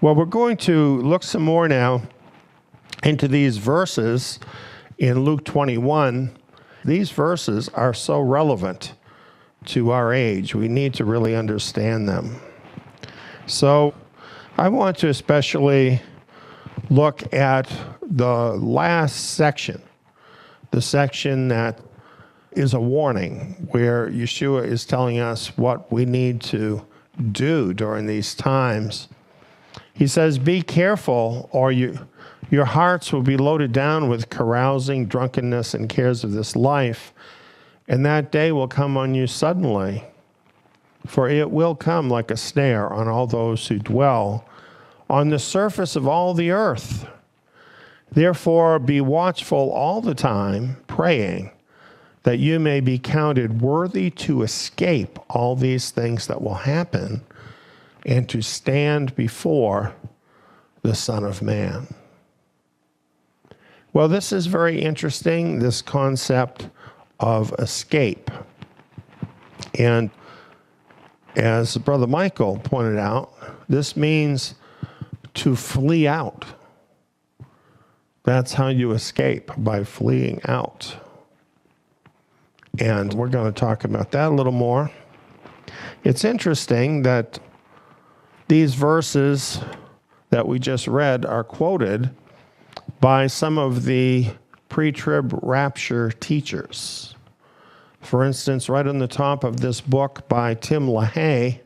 Well, we're going to look some more now into these verses in Luke 21. These verses are so relevant to our age. We need to really understand them. So I want to especially look at the last section, the section that is a warning, where Yeshua is telling us what we need to do during these times. He says, be careful, or your hearts will be loaded down with carousing, drunkenness, and cares of this life, and that day will come on you suddenly, for it will come like a snare on all those who dwell on the surface of all the earth. Therefore, be watchful all the time, praying, that you may be counted worthy to escape all these things that will happen and to stand before the Son of Man. Well, this is very interesting, this concept of escape. And as Brother Michael pointed out, this means to flee out. That's how you escape, by fleeing out. And we're going to talk about that a little more. It's interesting that these verses that we just read are quoted by some of the pre-trib rapture teachers. For instance, right on the top of this book by Tim LaHaye,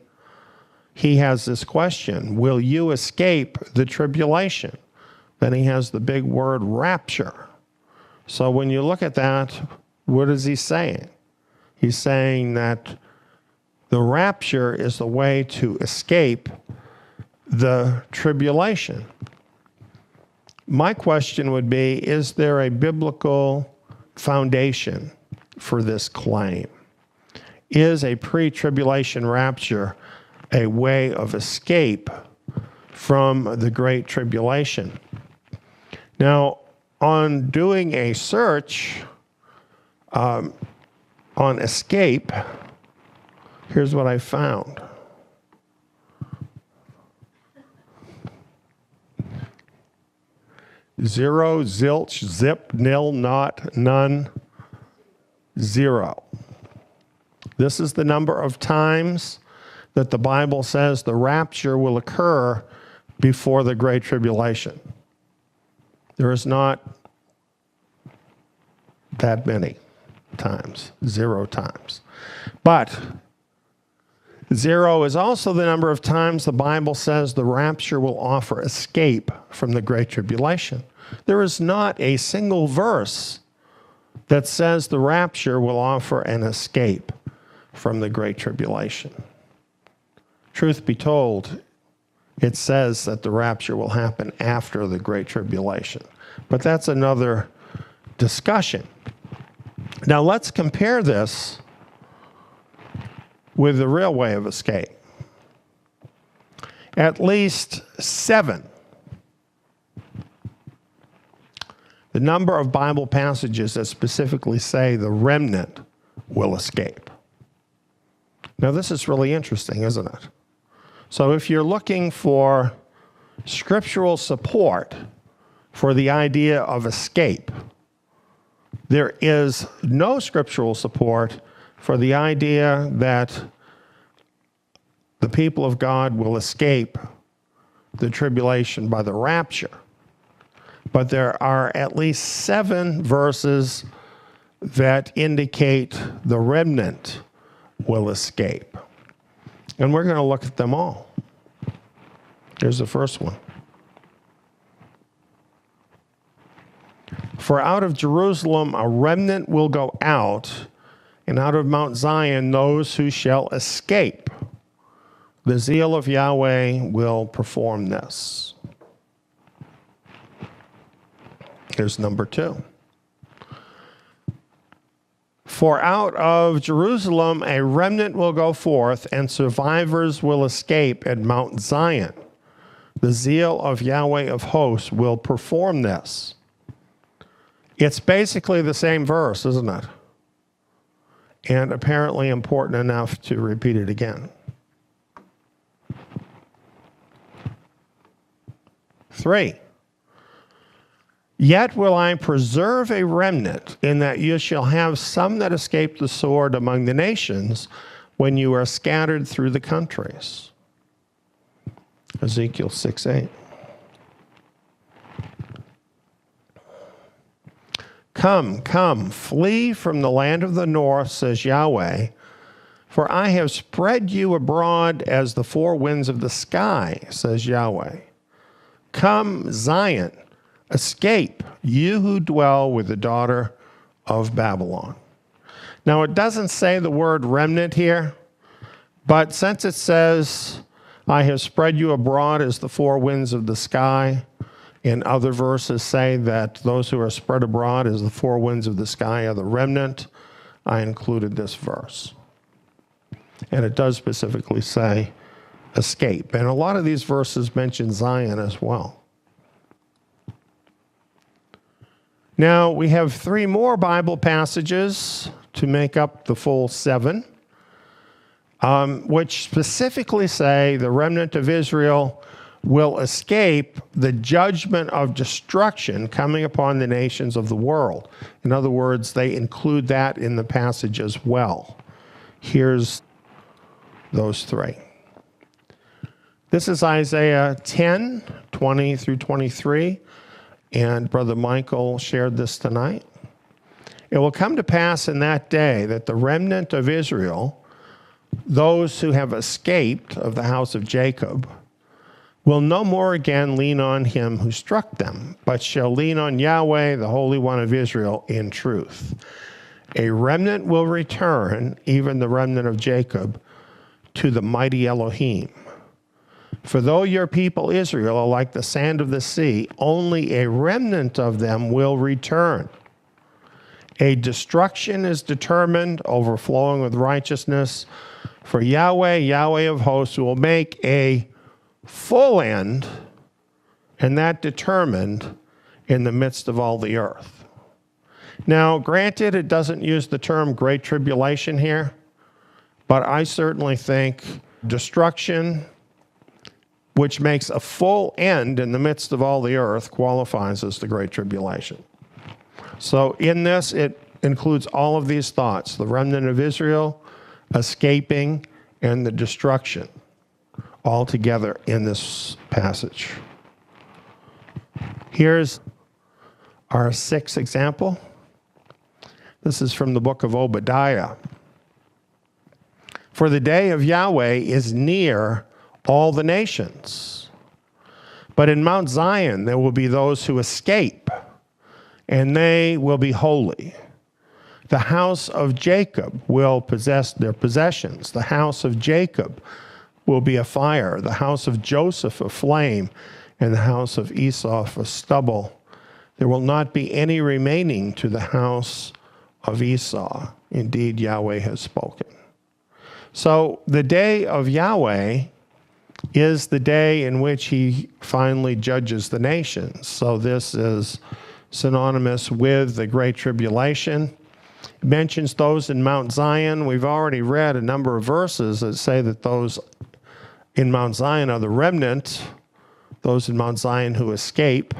he has this question, will you escape the tribulation? Then he has the big word rapture. So when you look at that, what is he saying? He's saying that the rapture is the way to escape the tribulation. My question would be, is there a biblical foundation for this claim? Is a pre-tribulation rapture a way of escape from the Great Tribulation? Now, on doing a search on escape, here's what I found. Zero, zilch, zip, nil, not, none, zero. This is the number of times that the Bible says the rapture will occur before the Great Tribulation. There is not that many times, 0 times. But 0 is also the number of times the Bible says the rapture will offer escape from the Great Tribulation. There is not a single verse that says the rapture will offer an escape from the Great Tribulation. Truth be told, it says that the rapture will happen after the Great Tribulation. But that's another discussion. Now let's compare this with the real way of escape. At least 7. The number of Bible passages that specifically say the remnant will escape. Now this is really interesting, isn't it? So if you're looking for scriptural support for the idea of escape, there is no scriptural support for the idea that the people of God will escape the tribulation by the rapture. But there are at least 7 verses that indicate the remnant will escape. And we're going to look at them all. Here's the first one. For out of Jerusalem a remnant will go out, and out of Mount Zion those who shall escape. The zeal of Yahweh will perform this. Here's number 2. For out of Jerusalem a remnant will go forth, and survivors will escape at Mount Zion. The zeal of Yahweh of hosts will perform this. It's basically the same verse, isn't it? And apparently important enough to repeat it again. 3. Yet will I preserve a remnant, in that you shall have some that escape the sword among the nations when you are scattered through the countries. Ezekiel 6:8. Come, come, flee from the land of the north, says Yahweh, for I have spread you abroad as the four winds of the sky, says Yahweh. Come, Zion, escape, you who dwell with the daughter of Babylon. Now, it doesn't say the word remnant here, but since it says, I have spread you abroad as the four winds of the sky, and other verses say that those who are spread abroad as the four winds of the sky are the remnant, I included this verse. And it does specifically say escape. And a lot of these verses mention Zion as well. Now, we have 3 more Bible passages to make up the full 7, which specifically say the remnant of Israel will escape the judgment of destruction coming upon the nations of the world. In other words, they include that in the passage as well. Here's those 3. This is Isaiah 10, 20 through 23. And Brother Michael shared this tonight. It will come to pass in that day that the remnant of Israel, those who have escaped of the house of Jacob, will no more again lean on him who struck them, but shall lean on Yahweh, the Holy One of Israel, in truth. A remnant will return, even the remnant of Jacob, to the mighty Elohim. For though your people Israel are like the sand of the sea, only a remnant of them will return. A destruction is determined, overflowing with righteousness. For Yahweh, Yahweh of hosts, will make a full end, and that determined in the midst of all the earth. Now, granted, it doesn't use the term great tribulation here, but I certainly think destruction, which makes a full end in the midst of all the earth, qualifies as the Great Tribulation. So in this, it includes all of these thoughts: the remnant of Israel, escaping, and the destruction, all together in this passage. Here's our 6th example. This is from the book of Obadiah. For the day of Yahweh is near all the nations. But in Mount Zion there will be those who escape, and they will be holy. The house of Jacob will possess their possessions. The house of Jacob will be a fire, the house of Joseph a flame, and the house of Esau a stubble. There will not be any remaining to the house of Esau. Indeed, Yahweh has spoken. So the day of Yahweh is the day in which he finally judges the nations. So this is synonymous with the Great Tribulation. It mentions those in Mount Zion. We've already read a number of verses that say that those in Mount Zion are the remnant, those in Mount Zion who escape.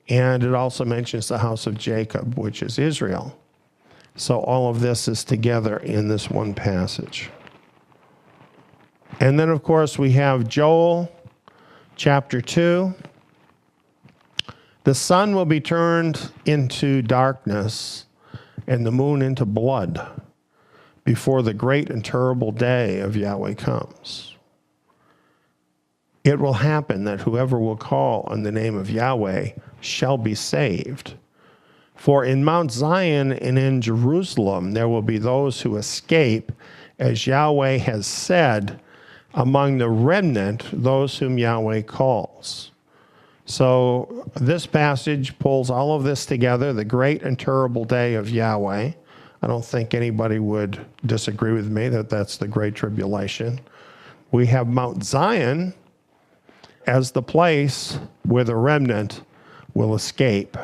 And it also mentions the house of Jacob, which is Israel. So all of this is together in this one passage. And then, of course, we have Joel chapter 2. The sun will be turned into darkness and the moon into blood before the great and terrible day of Yahweh comes. It will happen that whoever will call on the name of Yahweh shall be saved. For in Mount Zion and in Jerusalem there will be those who escape, as Yahweh has said, among the remnant, those whom Yahweh calls. So this passage pulls all of this together, the great and terrible day of Yahweh. I don't think anybody would disagree with me that that's the Great Tribulation. We have Mount Zion as the place where the remnant will escape,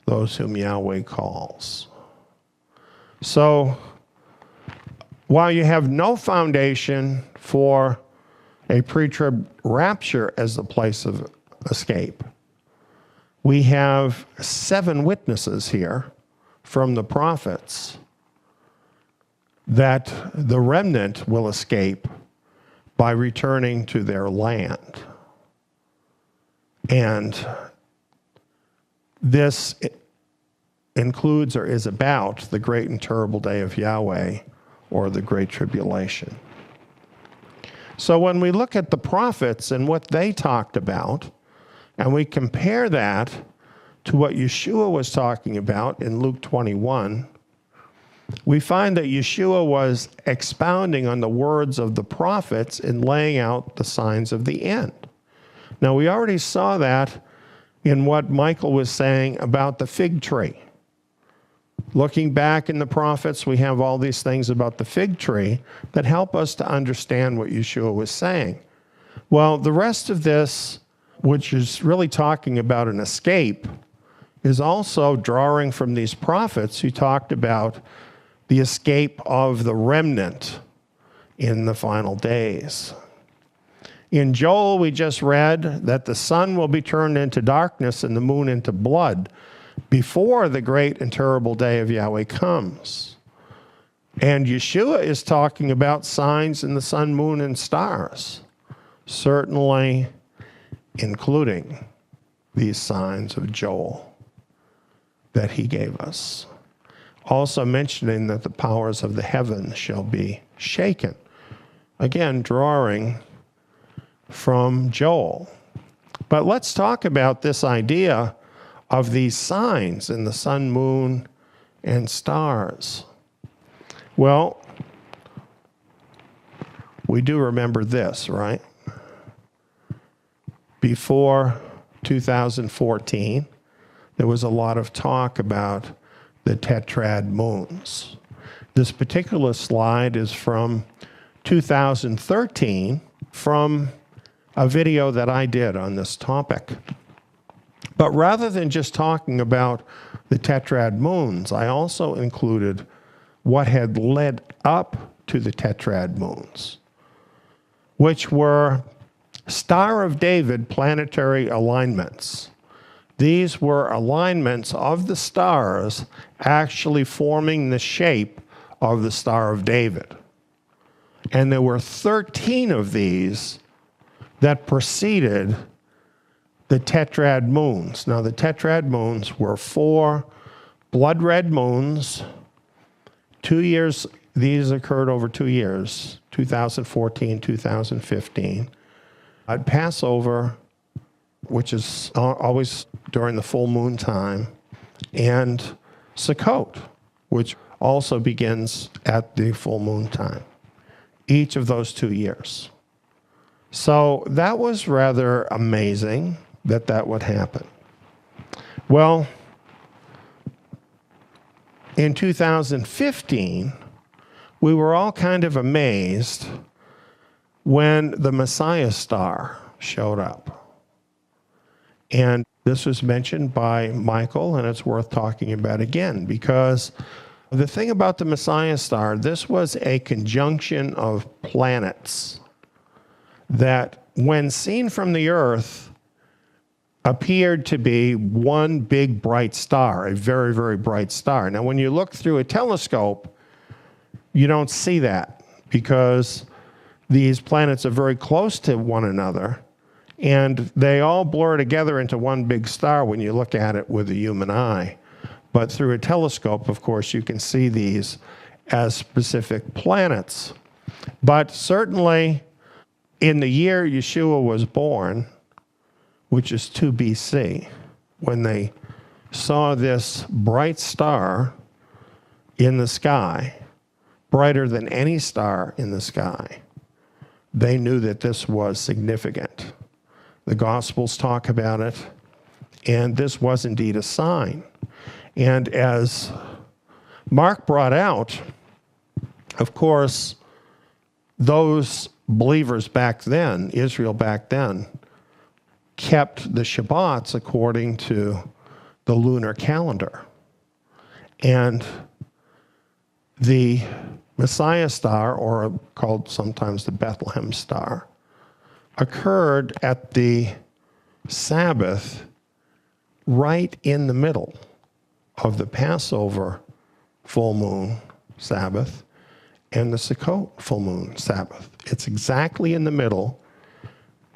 those whom Yahweh calls. So while you have no foundation for a pre-trib rapture as the place of escape. We have 7 witnesses here from the prophets that the remnant will escape by returning to their land. And this includes or is about the great and terrible day of Yahweh, or the great tribulation. So when we look at the prophets and what they talked about, and we compare that to what Yeshua was talking about in Luke 21, we find that Yeshua was expounding on the words of the prophets in laying out the signs of the end. Now, we already saw that in what Michael was saying about the fig tree. Looking back in the prophets, we have all these things about the fig tree that help us to understand what Yeshua was saying. Well, the rest of this, which is really talking about an escape, is also drawing from these prophets who talked about the escape of the remnant in the final days. In Joel, we just read that the sun will be turned into darkness and the moon into blood before the great and terrible day of Yahweh comes. And Yeshua is talking about signs in the sun, moon, and stars, certainly including these signs of Joel that he gave us. Also mentioning that the powers of the heavens shall be shaken. Again, drawing from Joel. But let's talk about this idea of these signs in the sun, moon, and stars. Well, we do remember this, right? Before 2014, there was a lot of talk about the tetrad moons. This particular slide is from 2013, from a video that I did on this topic. But rather than just talking about the tetrad moons, I also included what had led up to the tetrad moons, which were Star of David planetary alignments. These were alignments of the stars actually forming the shape of the Star of David. And there were 13 of these that preceded the tetrad moons. Now, the tetrad moons were 4 blood red moons. 2 years, these occurred over 2 years, 2014, 2015. At Passover, which is always during the full moon time, and Sukkot, which also begins at the full moon time, each of those 2 years. So that was rather amazing that would happen. Well, in 2015, we were all kind of amazed when the Messiah star showed up. And this was mentioned by Michael, and it's worth talking about again, because the thing about the Messiah star, this was a conjunction of planets that, when seen from the earth, appeared to be one big bright star, a very, very bright star. Now, when you look through a telescope, you don't see that because these planets are very close to one another, and they all blur together into one big star when you look at it with the human eye. But through a telescope, of course, you can see these as specific planets. But certainly, in the year Yeshua was born, which is 2 BC, when they saw this bright star in the sky, brighter than any star in the sky, they knew that this was significant. The Gospels talk about it, and this was indeed a sign. And as Mark brought out, of course, those believers back then, Israel back then, kept the Shabbats according to the lunar calendar. And the Messiah star, or called sometimes the Bethlehem star, occurred at the Sabbath right in the middle of the Passover full moon Sabbath and the Sukkot full moon Sabbath. It's exactly in the middle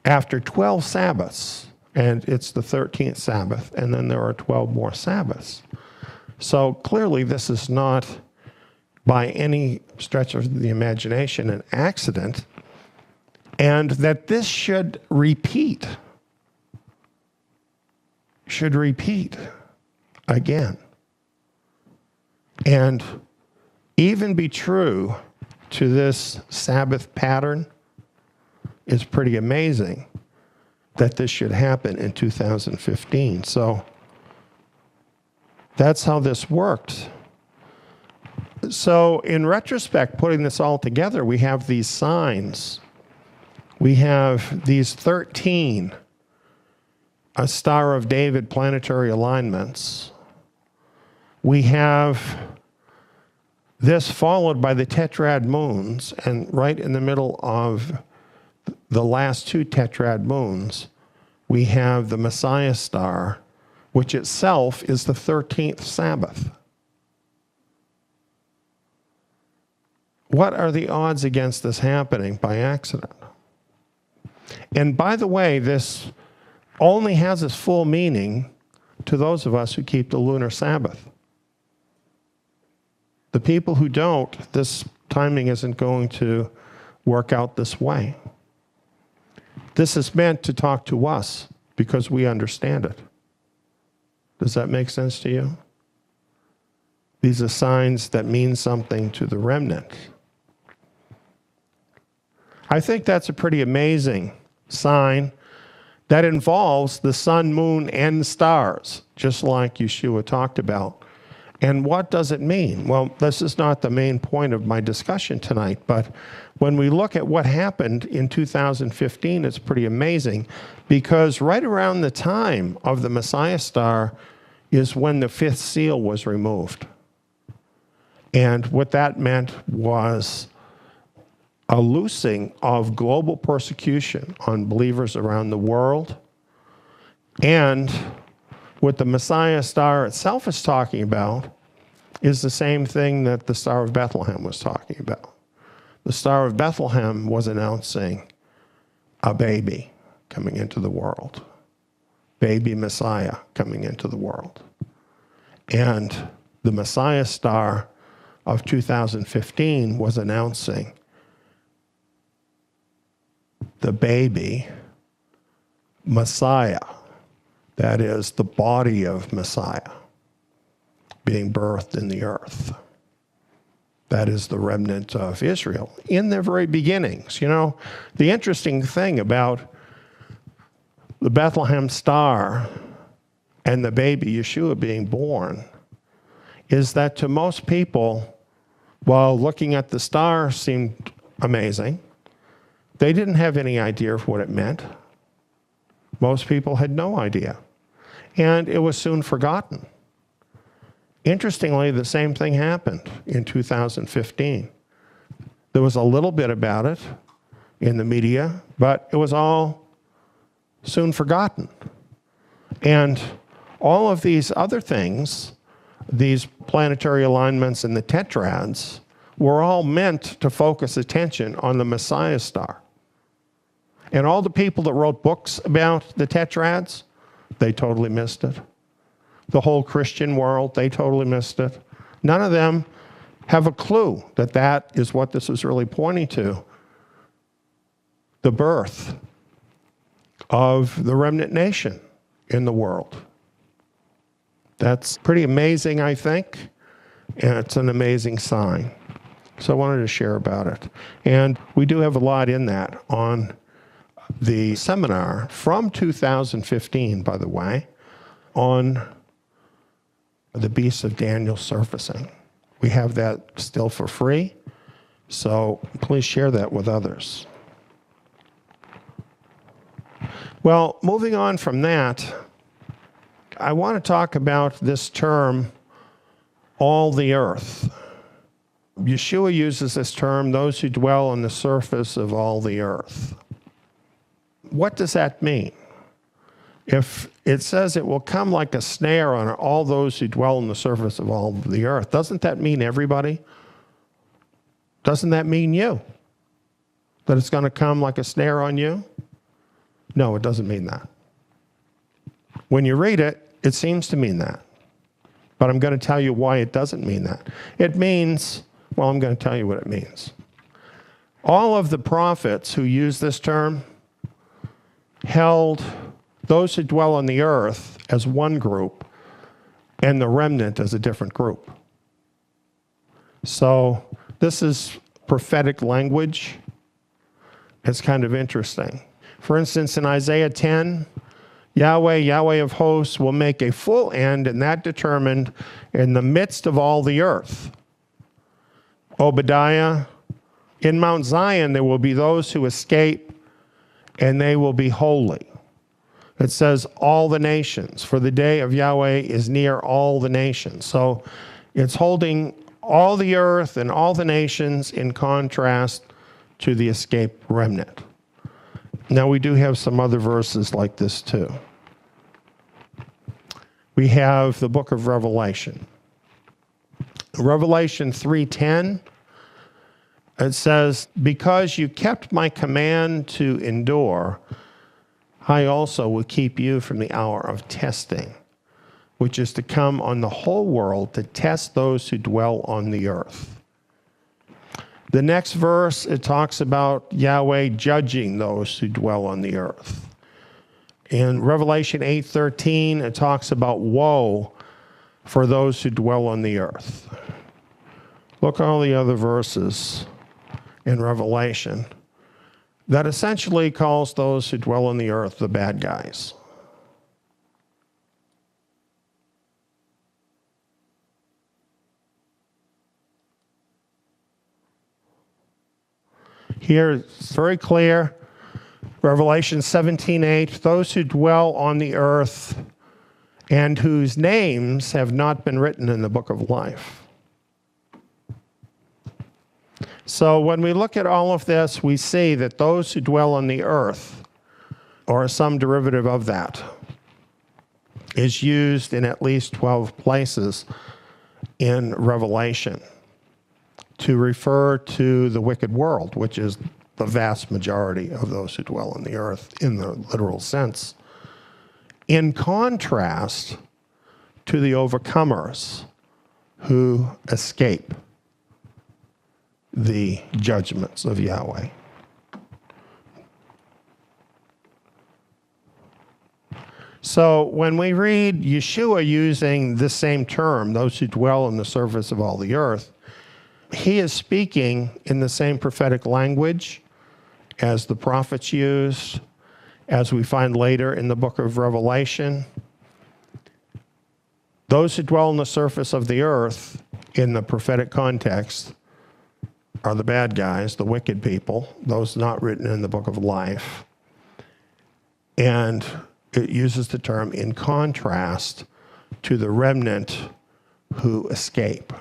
after 12 Sabbaths, and it's the 13th Sabbath, and then there are 12 more Sabbaths. So clearly this is not by any stretch of the imagination an accident, and that this should repeat again. And even be true to this Sabbath pattern is pretty amazing that this should happen in 2015. So that's how this worked. So in retrospect, putting this all together, we have these signs. We have these 13 a Star of David planetary alignments. We have this followed by the tetrad moons, and right in the middle of the last two tetrad moons, we have the Messiah star, which itself is the 13th Sabbath. What are the odds against this happening by accident? And by the way, this only has its full meaning to those of us who keep the lunar Sabbath. The people who don't, this timing isn't going to work out this way. This is meant to talk to us because we understand it. Does that make sense to you? These are signs that mean something to the remnant. I think that's a pretty amazing sign that involves the sun, moon, and stars, just like Yeshua talked about. And what does it mean? Well, this is not the main point of my discussion tonight, but when we look at what happened in 2015, it's pretty amazing, because right around the time of the Messiah star is when the fifth seal was removed. And what that meant was a loosing of global persecution on believers around the world. And what the Messiah star itself is talking about is the same thing that the Star of Bethlehem was talking about. The Star of Bethlehem was announcing a baby coming into the world, baby Messiah coming into the world. And the Messiah star of 2015 was announcing the baby Messiah, that is the body of Messiah, being birthed in the earth. That is the remnant of Israel in their very beginnings. You know, the interesting thing about the Bethlehem star and the baby Yeshua being born is that to most people, while looking at the star seemed amazing, they didn't have any idea of what it meant. Most people had no idea. And it was soon forgotten. Interestingly, the same thing happened in 2015. There was a little bit about it in the media, but it was all soon forgotten. And all of these other things, these planetary alignments and the tetrads, were all meant to focus attention on the Messiah star. And all the people that wrote books about the tetrads, they totally missed it. The whole Christian world, they totally missed it. None of them have a clue that that is what this is really pointing to. The birth of the remnant nation in the world. That's pretty amazing, I think, and it's an amazing sign. So I wanted to share about it. And we do have a lot in that on the seminar from 2015, by the way, on the beasts of Daniel surfacing. We have that still for free, so please share that with others. Well, moving on from that, I want to talk about this term, all the earth. Yeshua uses this term, those who dwell on the surface of all the earth. What does that mean? If it says it will come like a snare on all those who dwell on the surface of all the earth, doesn't that mean everybody? Doesn't that mean you? That it's going to come like a snare on you? No, it doesn't mean that. When you read it, it seems to mean that. But I'm going to tell you why it doesn't mean that. It means, well, I'm going to tell you what it means. All of the prophets who use this term held those who dwell on the earth as one group and the remnant as a different group. So this is prophetic language. It's kind of interesting. For instance, in Isaiah 10, Yahweh of hosts, will make a full end, and that determined in the midst of all the earth. Obadiah, in Mount Zion there will be those who escape, and they will be holy. It says all the nations, for the day of Yahweh is near all the nations. So it's holding all the earth and all the nations in contrast to the escaped remnant. Now we do have some other verses like this too. We have the book of Revelation. Revelation 3:10, it says, because you kept my command to endure, I also will keep you from the hour of testing, which is to come on the whole world to test those who dwell on the earth. The next verse, it talks about Yahweh judging those who dwell on the earth. In Revelation 8:13, it talks about woe for those who dwell on the earth. Look at all the other verses in Revelation that essentially calls those who dwell on the earth the bad guys. Here it's very clear. Revelation 17:8, those who dwell on the earth and whose names have not been written in the book of life. So when we look at all of this, we see that those who dwell on the earth, or some derivative of that, is used in at least 12 places in Revelation to refer to the wicked world, which is the vast majority of those who dwell on the earth in the literal sense, in contrast to the overcomers who escape the judgments of Yahweh. So when we read Yeshua using this same term, those who dwell on the surface of all the earth, he is speaking in the same prophetic language as the prophets used, as we find later in the book of Revelation. Those who dwell on the surface of the earth in the prophetic context are the bad guys, the wicked people, those not written in the book of life. And it uses the term in contrast to the remnant who escape.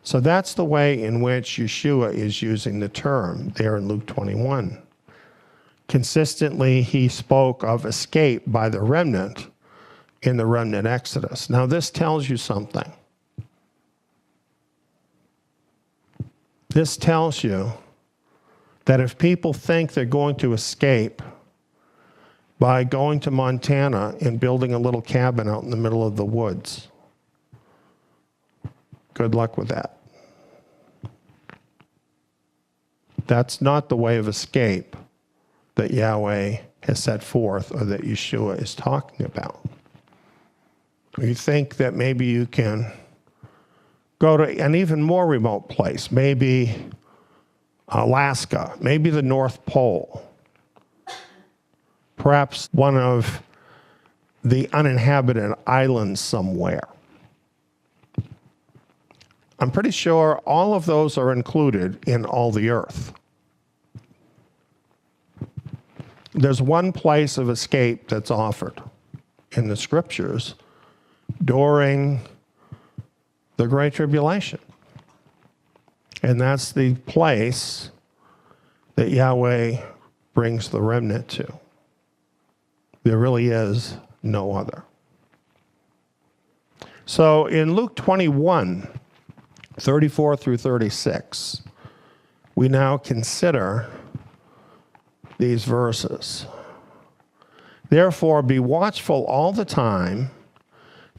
So that's the way in which Yeshua is using the term there in Luke 21. Consistently, he spoke of escape by the remnant in the remnant Exodus. Now, this tells you something. This tells you that if people think they're going to escape by going to Montana and building a little cabin out in the middle of the woods, good luck with that. That's not the way of escape that Yahweh has set forth or that Yeshua is talking about. You think that maybe you can go to an even more remote place, maybe Alaska, maybe the North Pole, perhaps one of the uninhabited islands somewhere. I'm pretty sure all of those are included in all the earth. There's one place of escape that's offered in the scriptures during the Great Tribulation. And that's the place that Yahweh brings the remnant to. There really is no other. So in Luke 21, 34 through 36, we now consider these verses. Therefore, be watchful all the time,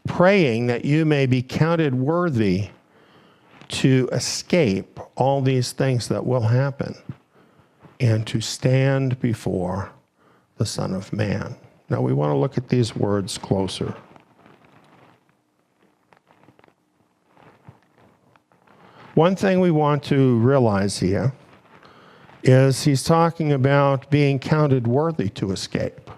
praying that you may be counted worthy to escape all these things that will happen and to stand before the Son of Man. Now, we want to look at these words closer. One thing we want to realize here is he's talking about being counted worthy to escape.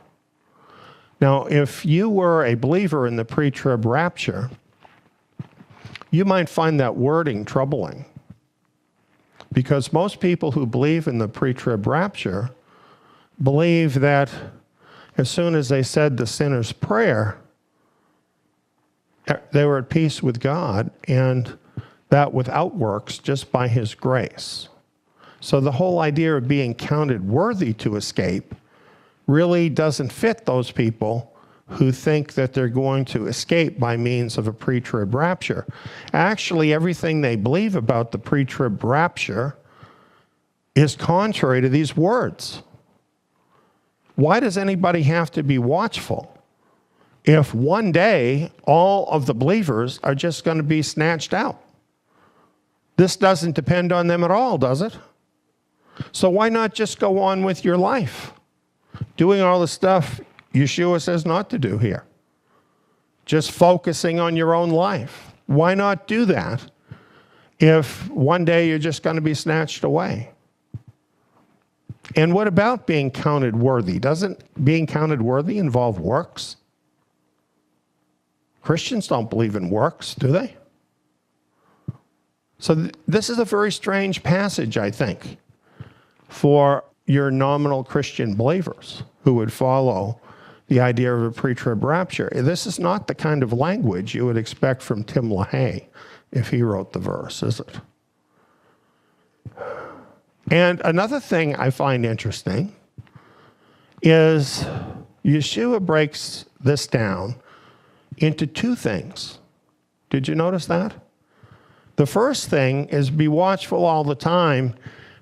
Now, if you were a believer in the pre-trib rapture, you might find that wording troubling, because most people who believe in the pre-trib rapture believe that as soon as they said the sinner's prayer, they were at peace with God, and that without works, just by his grace. So the whole idea of being counted worthy to escape really doesn't fit those people who think that they're going to escape by means of a pre-trib rapture. Actually, everything they believe about the pre-trib rapture is contrary to these words. Why does anybody have to be watchful if one day all of the believers are just going to be snatched out? This doesn't depend on them at all, does it? So why not just go on with your life, doing all the stuff Yeshua says not to do here? Just focusing on your own life. Why not do that if one day you're just going to be snatched away? And what about being counted worthy? Doesn't being counted worthy involve works? Christians don't believe in works, do they? So this is a very strange passage, I think, for your nominal Christian believers who would follow the idea of a pre-trib rapture. This is not the kind of language you would expect from Tim LaHaye if he wrote the verse, is it? And another thing I find interesting is Yeshua breaks this down into two things. Did you notice that? The first thing is be watchful all the time,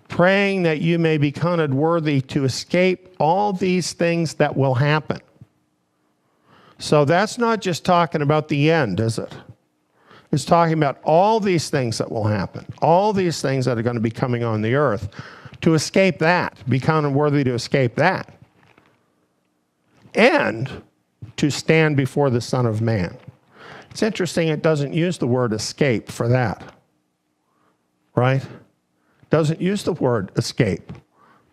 praying that you may be counted worthy to escape all these things that will happen. So that's not just talking about the end, is it? It's talking about all these things that will happen, all these things that are going to be coming on the earth, to escape that, be counted worthy to escape that, and to stand before the Son of Man. It's interesting it doesn't use the word escape for that, right? It doesn't use the word escape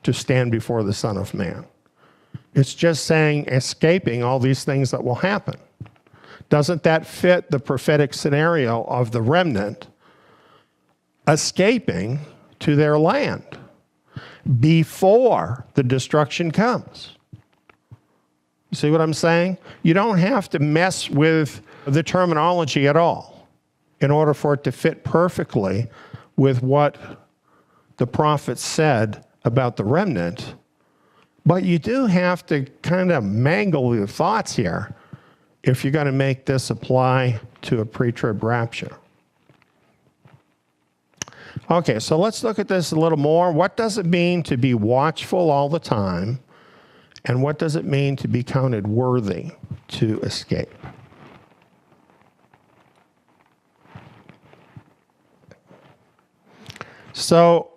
to stand before the Son of Man. It's just saying escaping all these things that will happen. Doesn't that fit the prophetic scenario of the remnant escaping to their land before the destruction comes? You see what I'm saying? You don't have to mess with the terminology at all in order for it to fit perfectly with what the prophet said about the remnant. But you do have to kind of mangle your thoughts here if you're going to make this apply to a pre-trib rapture. Okay, so let's look at this a little more. What does it mean to be watchful all the time? And what does it mean to be counted worthy to escape? So,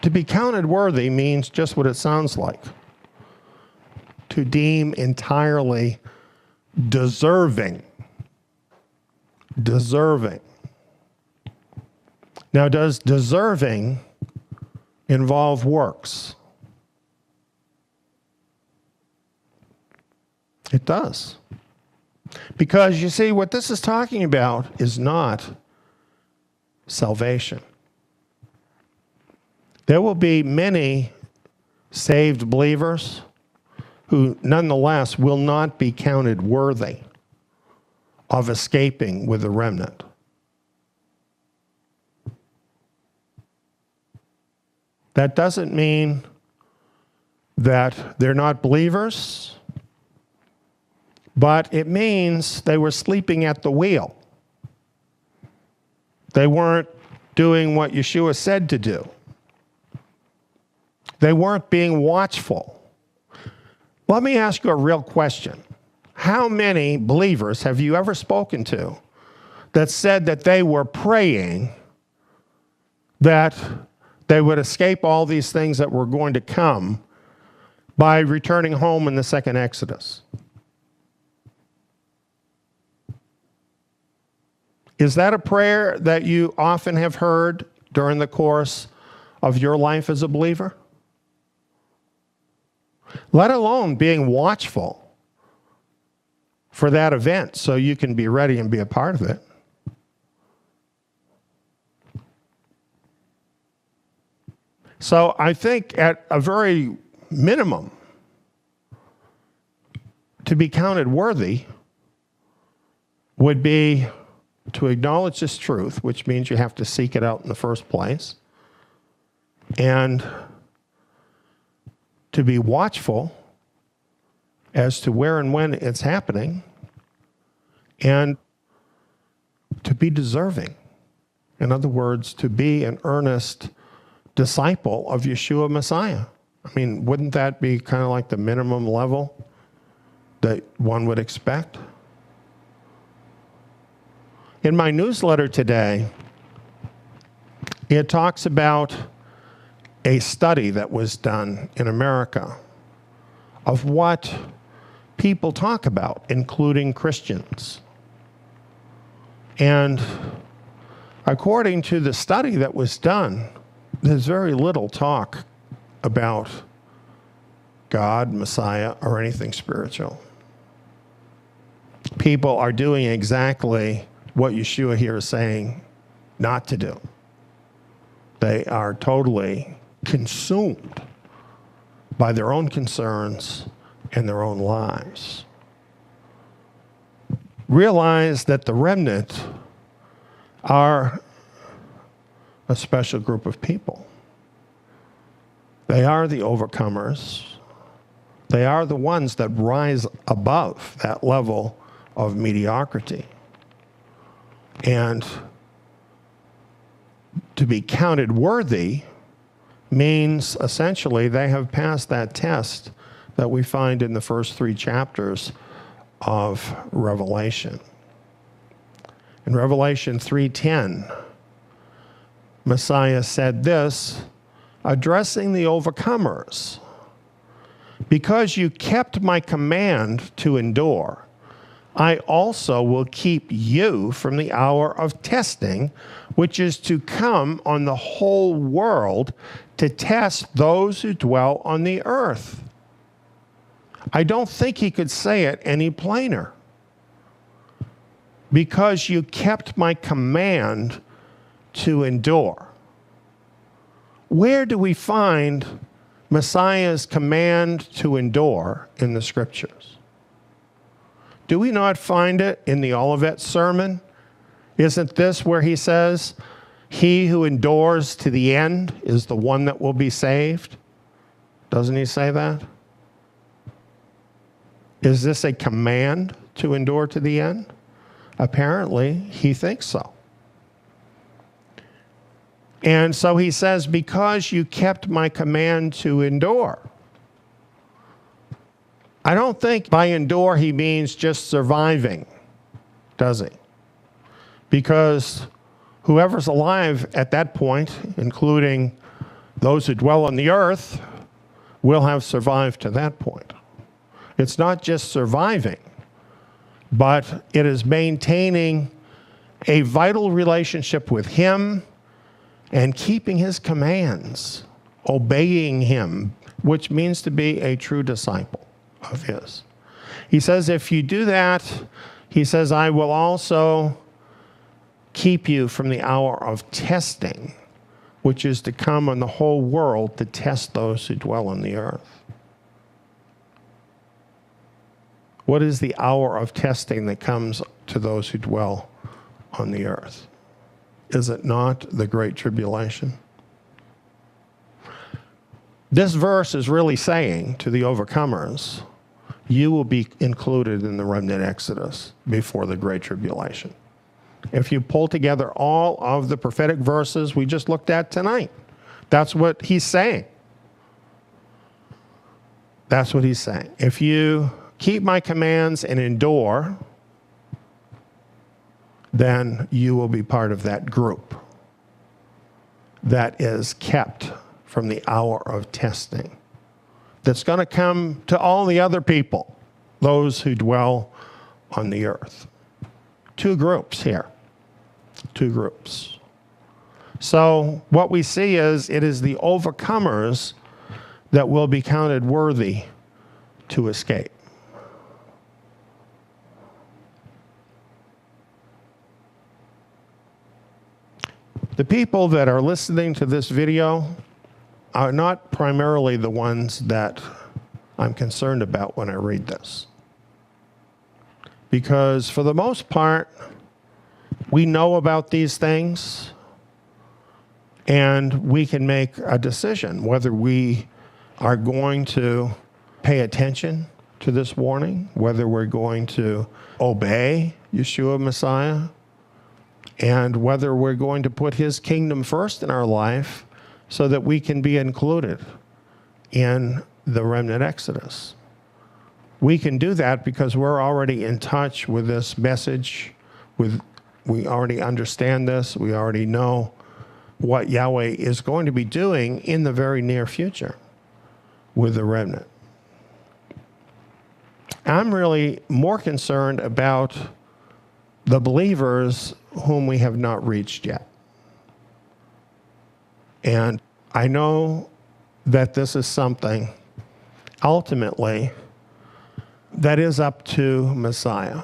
to be counted worthy means just what it sounds like. To deem entirely deserving. Deserving. Now, does deserving involve works? It does. Because you see, what this is talking about is not salvation. There will be many saved believers who nonetheless will not be counted worthy of escaping with the remnant. That doesn't mean that they're not believers but it means they were sleeping at the wheel. They weren't doing what Yeshua said to do. They weren't being watchful. Let me ask you a real question. How many believers have you ever spoken to that said that they were praying that they would escape all these things that were going to come by returning home in the second Exodus? Is that a prayer that you often have heard during the course of your life as a believer? Let alone being watchful for that event so you can be ready and be a part of it. So I think at a very minimum, to be counted worthy would be to acknowledge this truth, which means you have to seek it out in the first place, and to be watchful as to where and when it's happening, and to be deserving. In other words, to be an earnest disciple of Yeshua Messiah. I mean, wouldn't that be kind of like the minimum level that one would expect? In my newsletter today, it talks about a study that was done in America of what people talk about, including Christians. And according to the study that was done, there's very little talk about God, Messiah, or anything spiritual. People are doing exactly what Yeshua here is saying not to do. They are totally consumed by their own concerns and their own lives. Realize that the remnant are a special group of people. They are the overcomers. They are the ones that rise above that level of mediocrity. And to be counted worthy means essentially they have passed that test that we find in the first 3 chapters of Revelation. In Revelation 3:10, Messiah said this, addressing the overcomers, because you kept my command to endure, I also will keep you from the hour of testing, which is to come on the whole world to test those who dwell on the earth. I don't think he could say it any plainer. Because you kept my command to endure. Where do we find Messiah's command to endure in the scriptures? Do we not find it in the Olivet Sermon? Isn't this where he says, he who endures to the end is the one that will be saved? Doesn't he say that? Is this a command to endure to the end? Apparently, he thinks so. And so he says, because you kept my command to endure. I don't think by endure he means just surviving, does he? Because whoever's alive at that point, including those who dwell on the earth, will have survived to that point. It's not just surviving, but it is maintaining a vital relationship with him and keeping his commands, obeying him, which means to be a true disciple of his. He says, if you do that, he says, I will also keep you from the hour of testing, which is to come on the whole world to test those who dwell on the earth. What is the hour of testing that comes to those who dwell on the earth? Is it not the Great Tribulation? This verse is really saying to the overcomers, you will be included in the remnant exodus before the Great Tribulation. If you pull together all of the prophetic verses we just looked at tonight, that's what he's saying. That's what he's saying. If you keep my commands and endure, then you will be part of that group that is kept from the hour of testing. That's going to come to all the other people, those who dwell on the earth. Two groups here. Two groups. So what we see is it is the overcomers that will be counted worthy to escape. The people that are listening to this video are not primarily the ones that I'm concerned about when I read this. Because for the most part, we know about these things and we can make a decision whether we are going to pay attention to this warning, whether we're going to obey Yeshua Messiah, and whether we're going to put his kingdom first in our life so that we can be included in the remnant exodus. We can do that because we're already in touch with this message. We already understand this. We already know what Yahweh is going to be doing in the very near future with the remnant. I'm really more concerned about the believers whom we have not reached yet. And I know that this is something, ultimately, that is up to Messiah.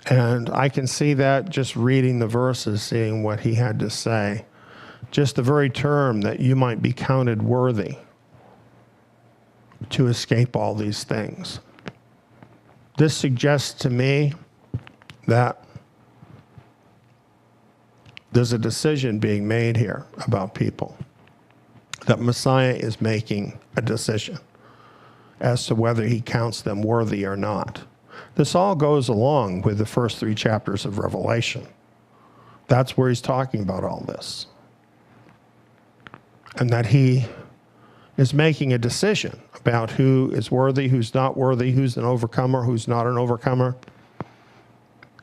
And I can see that just reading the verses, seeing what he had to say. Just the very term that you might be counted worthy to escape all these things. This suggests to me that there's a decision being made here about people, that Messiah is making a decision as to whether he counts them worthy or not. This all goes along with the first 3 chapters of Revelation. That's where he's talking about all this. And that he is making a decision about who is worthy, who's not worthy, who's an overcomer, who's not an overcomer.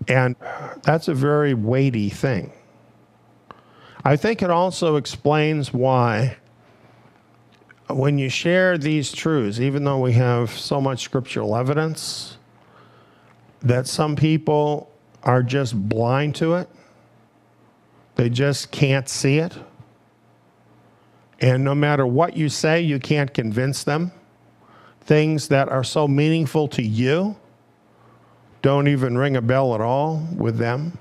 And that's a very weighty thing. I think it also explains why when you share these truths, even though we have so much scriptural evidence, that some people are just blind to it. They just can't see it. And no matter what you say, you can't convince them. Things that are so meaningful to you don't even ring a bell at all with them.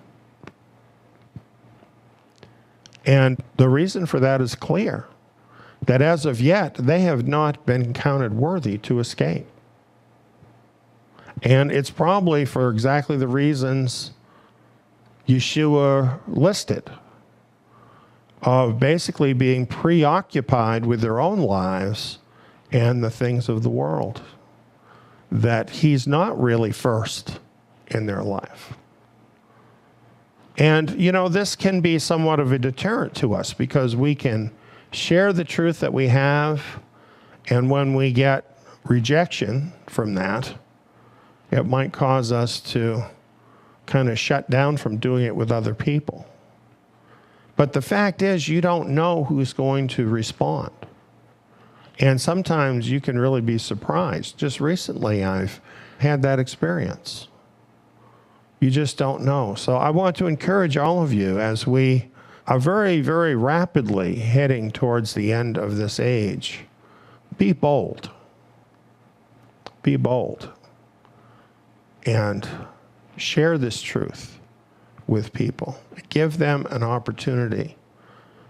And the reason for that is clear, that as of yet, they have not been counted worthy to escape. And it's probably for exactly the reasons Yeshua listed, of basically being preoccupied with their own lives and the things of the world, that he's not really first in their life. And, you know, this can be somewhat of a deterrent to us because we can share the truth that we have, and when we get rejection from that, it might cause us to kind of shut down from doing it with other people. But the fact is, you don't know who's going to respond. And sometimes you can really be surprised. Just recently, I've had that experience. You just don't know. So I want to encourage all of you, as we are very, very rapidly heading towards the end of this age, be bold. Be bold. And share this truth with people. Give them an opportunity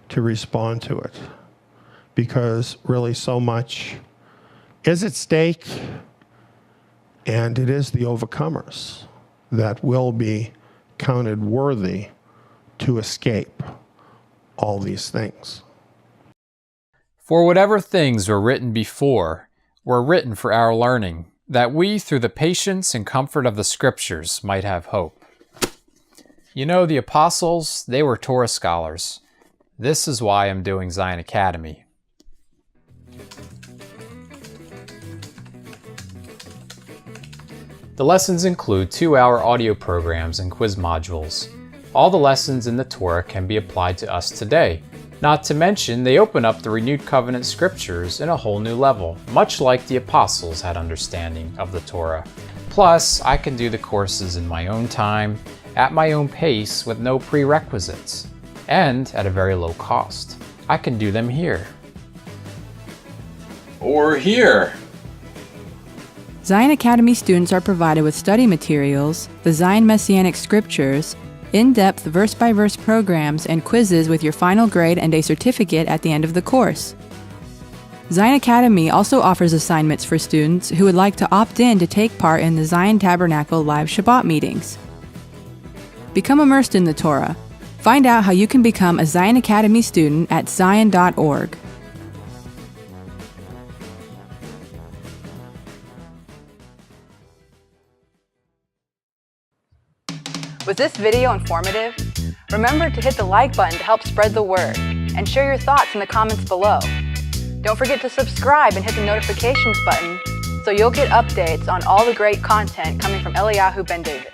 to respond to it, because really so much is at stake, and it is the overcomers that will be counted worthy to escape all these things. For whatever things were written before were written for our learning, that we, through the patience and comfort of the Scriptures, might have hope. You know, the apostles, they were Torah scholars. This is why I'm doing Tsiyon Academy. The lessons include 2-hour audio programs and quiz modules. All the lessons in the Torah can be applied to us today. Not to mention, they open up the renewed covenant scriptures in a whole new level, much like the apostles had understanding of the Torah. Plus, I can do the courses in my own time, at my own pace, with no prerequisites, and at a very low cost. I can do them here. Or here. Tsiyon Academy students are provided with study materials, the Tsiyon Messianic Scriptures, in-depth verse-by-verse programs, and quizzes with your final grade and a certificate at the end of the course. Tsiyon Academy also offers assignments for students who would like to opt in to take part in the Tsiyon Tabernacle live Shabbat meetings. Become immersed in the Torah. Find out how you can become a Tsiyon Academy student at tsiyon.org. Was this video informative? Remember to hit the like button to help spread the word, and share your thoughts in the comments below. Don't forget to subscribe and hit the notifications button so you'll get updates on all the great content coming from Eliyahu Ben David.